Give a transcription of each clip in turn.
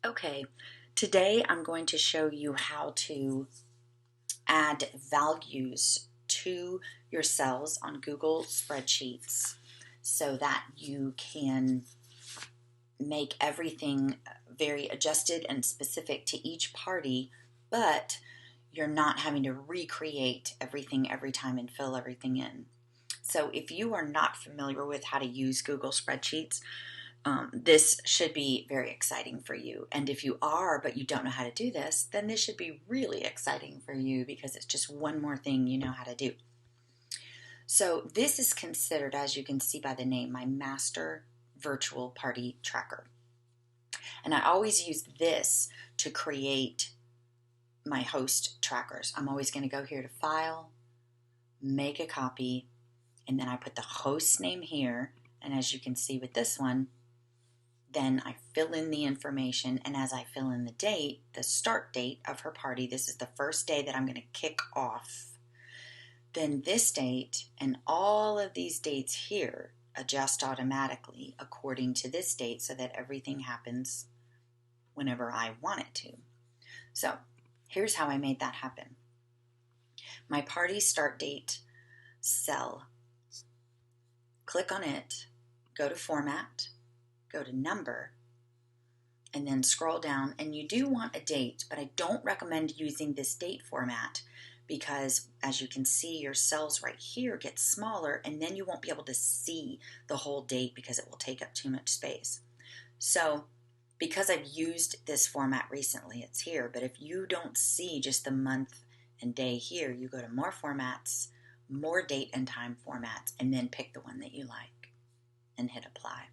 Okay, today I'm going to show you how to add values to your cells on Google Spreadsheets so that you can make everything very adjusted and specific to each party, but you're not having to recreate everything every time and fill everything in. So if you are not familiar with how to use Google Spreadsheets, this should be very exciting for you. And if you are, but you don't know how to do this, then this should be really exciting for you because it's just one more thing you know how to do. So this is considered, as you can see by the name, my master virtual party tracker. And I always use this to create my host trackers. I'm always going to go here to File, make a copy, and then I put the host name here. And as you can see with this one, then I fill in the information, and as I fill in the date, the start date of her party, this is the first day that I'm going to kick off, then this date and all of these dates here adjust automatically according to this date so that everything happens whenever I want it to. So here's how I made that happen. My party start date cell, click on it, go to Format, go to Number, and then scroll down, and you do want a date, but I don't recommend using this date format because as you can see, your cells right here get smaller and then you won't be able to see the whole date because it will take up too much space. So because I've used this format recently, it's here, but if you don't see just the month and day here, you go to More Formats, More Date and Time Formats, and then pick the one that you like and hit Apply.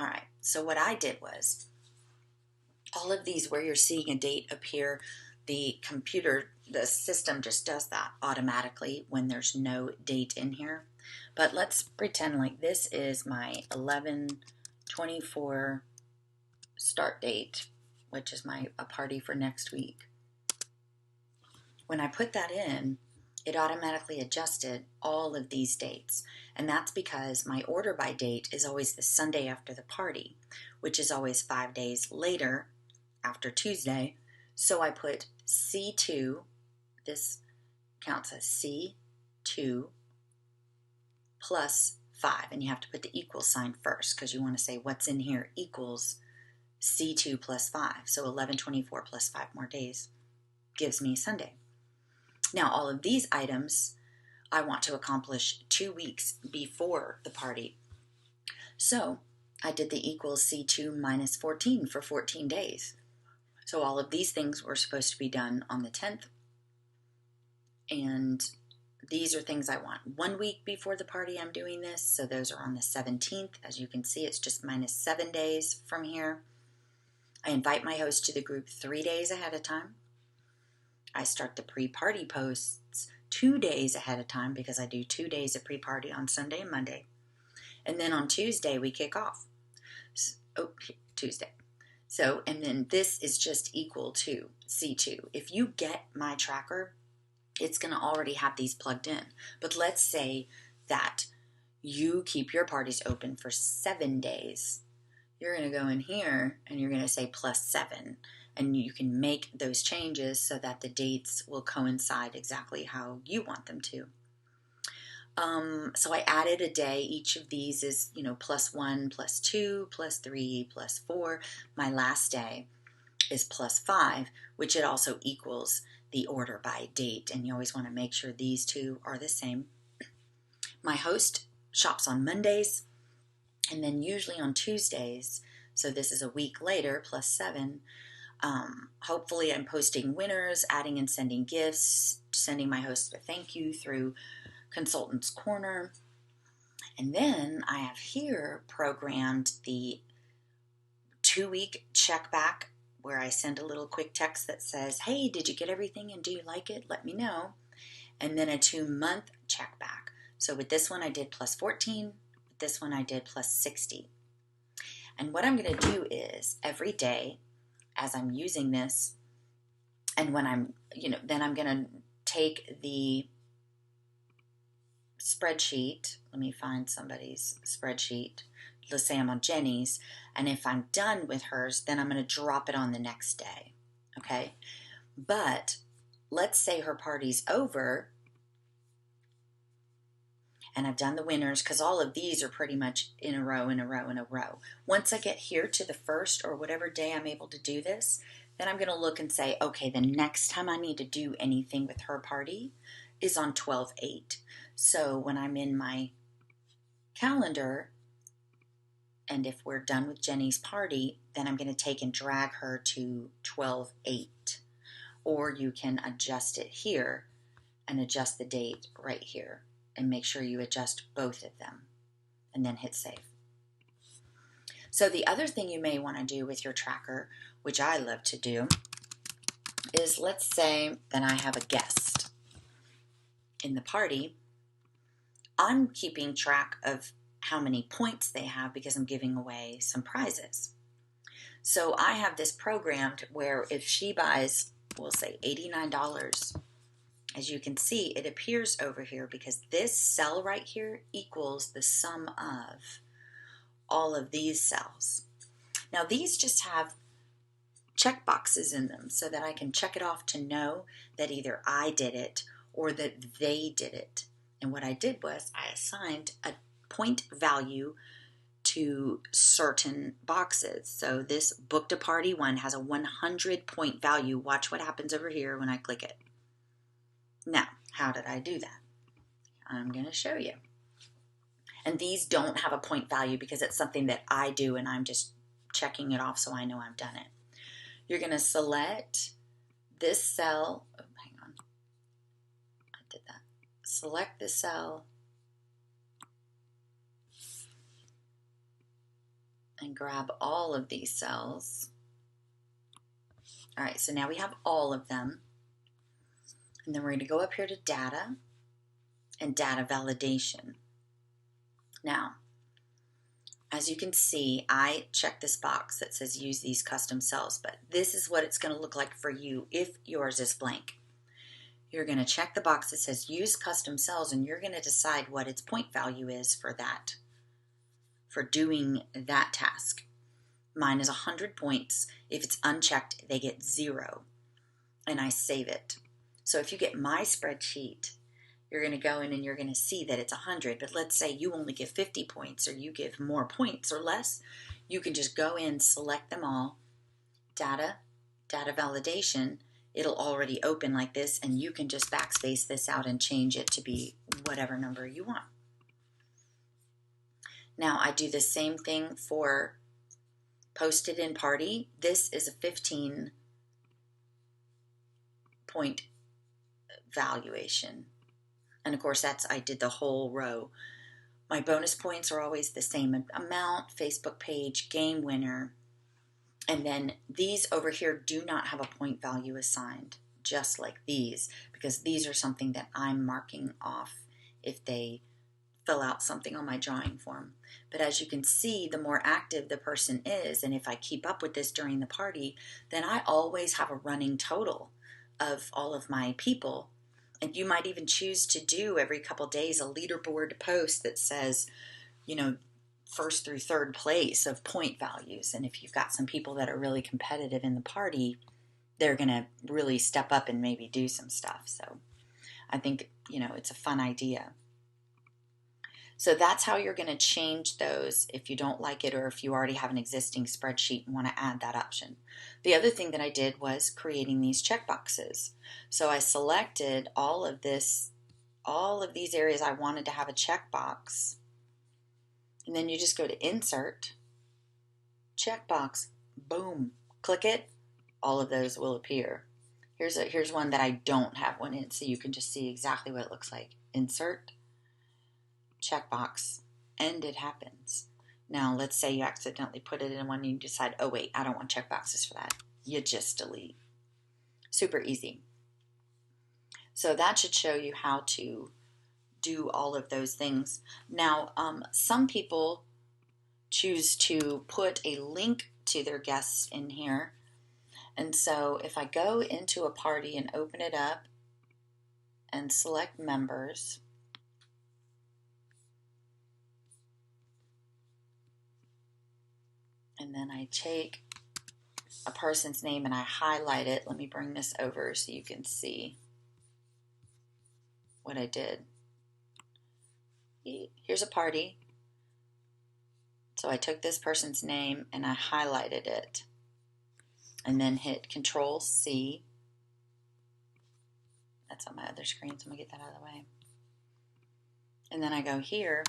All right, so what I did was, all of these where you're seeing a date appear, the system just does that automatically when there's no date in here. But let's pretend like this is my 11/24 start date, which is a party for next week. When I put that in, it automatically adjusted all of these dates. And that's because my order by date is always the Sunday after the party, which is always 5 days later after Tuesday. So I put C2, this counts as C2 plus 5. And you have to put the equal sign first because you want to say what's in here equals C2 plus 5. So 11/24 plus 5 more days gives me Sunday. Now, all of these items I want to accomplish 2 weeks before the party. So I did the equals C2 minus 14 for 14 days. So all of these things were supposed to be done on the 10th. And these are things I want. 1 week before the party I'm doing this. So those are on the 17th. As you can see, it's just minus 7 days from here. I invite my host to the group 3 days ahead of time. I start the pre-party posts 2 days ahead of time because I do 2 days of pre-party on Sunday and Monday. And then on Tuesday, we kick off. Tuesday. So, and then this is just equal to C2. If you get my tracker, it's going to already have these plugged in. But let's say that you keep your parties open for 7 days. You're going to go in here and you're going to say plus 7. And you can make those changes so that the dates will coincide exactly how you want them to. So I added a day. Each of these is, plus 1, plus 2, plus 3, plus 4. My last day is plus 5, which it also equals the order by date. And you always want to make sure these two are the same. My host shops on Mondays and then usually on Tuesdays. So this is a week later, plus 7. Hopefully I'm posting winners, adding and sending gifts, sending my host a thank you through Consultant's Corner. And then I have here programmed the 2-week check back where I send a little quick text that says, hey, did you get everything and do you like it? Let me know. And then a 2-month check back. So with this one I did plus 14, with this one I did plus 60. And what I'm going to do is every day as I'm using this, and when I'm, then I'm going to take the spreadsheet. Let me find somebody's spreadsheet let's say I'm on Jenny's, and if I'm done with hers, then I'm going to drop it on the next day, okay? But let's say her party's over, and I've done the winners, because all of these are pretty much in a row, in a row, in a row. Once I get here to the first or whatever day I'm able to do this, then I'm going to look and say, okay, the next time I need to do anything with her party is on 12/8. So when I'm in my calendar, and if we're done with Jenny's party, then I'm going to take and drag her to 12/8. Or you can adjust it here and adjust the date right here, and make sure you adjust both of them and then hit save. So the other thing you may want to do with your tracker, which I love to do, is let's say that I have a guest in the party. I'm keeping track of how many points they have because I'm giving away some prizes. So I have this programmed where if she buys, we'll say $89, as you can see, it appears over here because this cell right here equals the sum of all of these cells. Now these just have checkboxes in them so that I can check it off to know that either I did it or that they did it. And what I did was I assigned a point value to certain boxes. So this booked a party one has a 100 point value. Watch what happens over here when I click it. Now, how did I do that? I'm going to show you. And these don't have a point value because it's something that I do and I'm just checking it off so I know I've done it. You're going to select this cell. Oh, hang on. I did that. Select the cell and grab all of these cells. All right, so now we have all of them. And then we're going to go up here to data and data validation. Now, as you can see, I checked this box that says use these custom cells, but this is what it's going to look like for you if yours is blank. You're going to check the box that says use custom cells, and you're going to decide what its point value is for that, for doing that task. Mine is 100 points. If it's unchecked, they get 0, and I save it. So if you get my spreadsheet, you're going to go in and you're going to see that it's 100, but let's say you only give 50 points or you give more points or less, you can just go in, select them all, data validation, it'll already open like this, and you can just backspace this out and change it to be whatever number you want. Now I do the same thing for posted in party. This is a 15 point valuation. And of course I did the whole row. My bonus points are always the same amount, Facebook page, game winner. And then these over here do not have a point value assigned, just like these, because these are something that I'm marking off if they fill out something on my drawing form. But as you can see, the more active the person is, and if I keep up with this during the party, then I always have a running total of all of my people. And you might even choose to do every couple days a leaderboard post that says, you know, first through third place of point values. And if you've got some people that are really competitive in the party, they're going to really step up and maybe do some stuff. So I think, you know, it's a fun idea. So that's how you're going to change those if you don't like it or if you already have an existing spreadsheet and want to add that option. The other thing that I did was creating these checkboxes. So I selected all of these areas I wanted to have a checkbox. And then you just go to Insert, Checkbox, boom, click it, all of those will appear. Here's one that I don't have one in, so you can just see exactly what it looks like. Insert, checkbox, and it happens. Now, let's say you accidentally put it in one and you decide, oh wait, I don't want checkboxes for that. You just delete. Super easy. So that should show you how to do all of those things. Now, some people choose to put a link to their guests in here. And so if I go into a party and open it up and select members, and then I take a person's name and I highlight it. Let me bring this over so you can see what I did. Here's a party. So I took this person's name and I highlighted it, and then hit Control C. That's on my other screen, so I'm gonna get that out of the way. And then I go here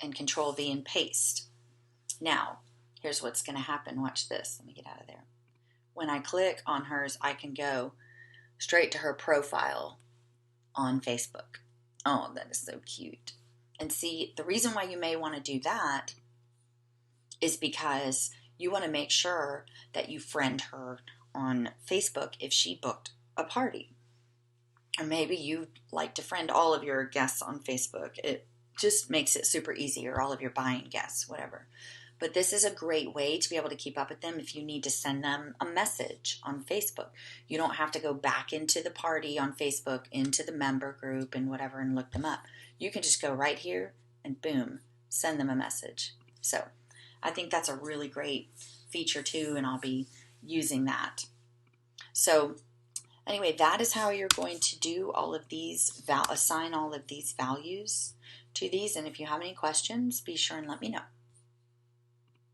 and Control V and paste. Now, here's what's gonna happen. Watch this. Let me get out of there. When I click on hers, I can go straight to her profile on Facebook. Oh, that is so cute. And see, the reason why you may want to do that is because you want to make sure that you friend her on Facebook if she booked a party. Or maybe you like to friend all of your guests on Facebook. It just makes it super easy, or all of your buying guests, whatever. But this is a great way to be able to keep up with them if you need to send them a message on Facebook. You don't have to go back into the party on Facebook, into the member group and whatever, and look them up. You can just go right here and boom, send them a message. So I think that's a really great feature too, and I'll be using that. So anyway, that is how you're going to do all of these, assign all of these values to these. And if you have any questions, be sure and let me know.